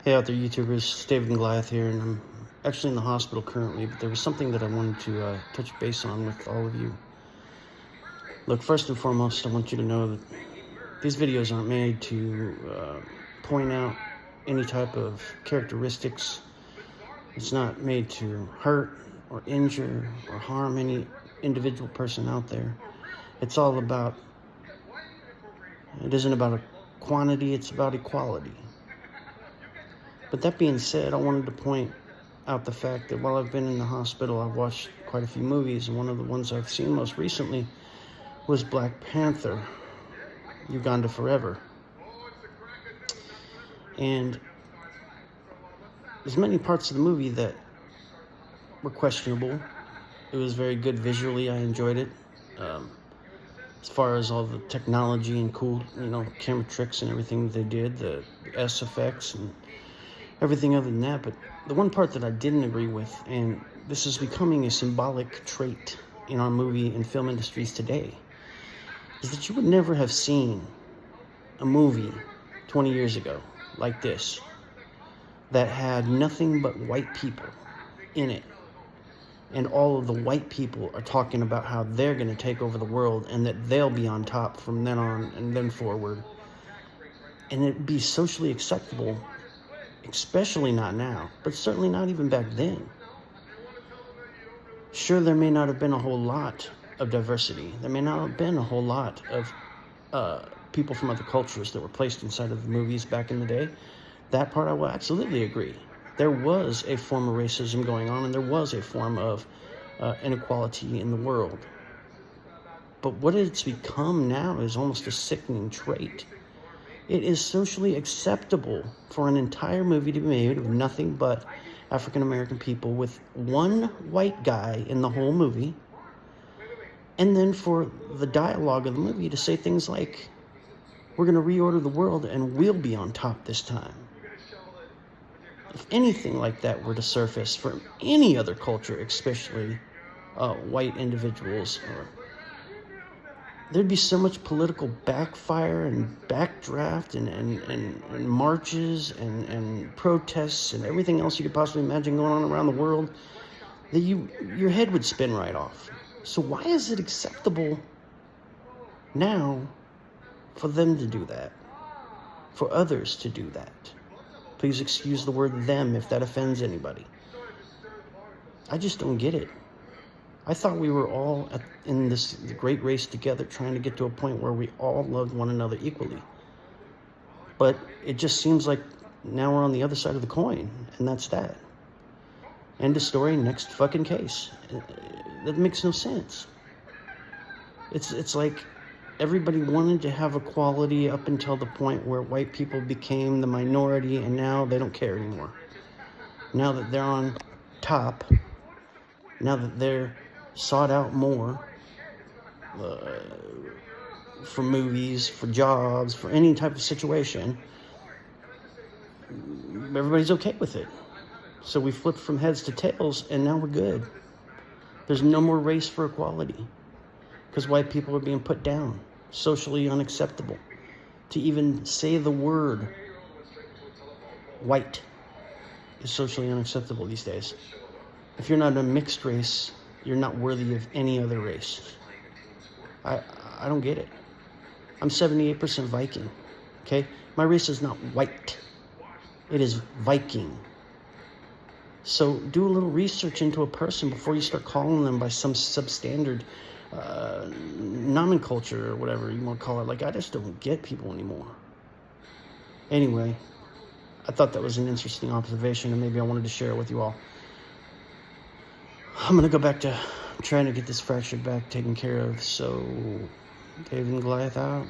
Hey out there, YouTubers. It's David and Goliath here, and I'm actually in the hospital currently, but there was something that I wanted to touch base on with all of you. Look, first and foremost, I want you to know that these videos aren't made to point out any type of characteristics. It's not made to hurt or injure or harm any individual person out there. It's all about, it isn't about a quantity, it's about equality. But that being said, I wanted to point out the fact that while I've been in the hospital, I've watched quite a few movies, and one of the ones I've seen most recently was Black Panther, Wakanda Forever. And there's many parts of the movie that were questionable. It was very good visually. I enjoyed it. As far as all the technology and cool, camera tricks and everything that they did, the S effects and everything other than that. But the one part that I didn't agree with, and this is becoming a symbolic trait in our movie and film industries today, is that you would never have seen a movie 20 years ago like this that had nothing but white people in it. And all of the white people are talking about how they're going to take over the world and that they'll be on top from then on and then forward. And it'd be socially acceptable, especially not now, but certainly not even back then. Sure, there may not have been a whole lot of diversity. There may not have been a whole lot of people from other cultures that were placed inside of the movies back in the day. That part I will absolutely agree. There was a form of racism going on, and there was a form of inequality in the world. But what it's become now is almost a sickening trait. It is socially acceptable for an entire movie to be made of nothing but African-American people with one white guy in the whole movie, and then for the dialogue of the movie to say things like, we're going to reorder the world and we'll be on top this time. If anything like that were to surface from any other culture, especially white individuals, there'd be so much political backfire and backdraft and marches and protests and everything else you could possibly imagine going on around the world that your head would spin right off. So why is it acceptable now for them to do that, for others to do that? Please excuse the word them if that offends anybody. I just don't get it. I thought we were all in this great race together, trying to get to a point where we all loved one another equally. But it just seems like now we're on the other side of the coin, and that's that. End of story, next fucking case. That makes no sense. It's like everybody wanted to have equality up until the point where white people became the minority, and now they don't care anymore. Now that they're on top, now that they're sought out more for movies, for jobs, for any type of situation, everybody's okay with it. So we flipped from heads to tails, and now we're good. There's no more race for equality because white people are being put down, socially unacceptable. To even say the word white is socially unacceptable these days. If you're not a mixed race, you're not worthy of any other race. I don't get it. I'm 78% Viking, okay? My race is not white. It is Viking. So do a little research into a person before you start calling them by some substandard nomenclature or whatever you want to call it. Like, I just don't get people anymore. Anyway, I thought that was an interesting observation, and maybe I wanted to share it with you all. I'm going to go back to trying to get this fractured back taken care of. So, David and Goliath out.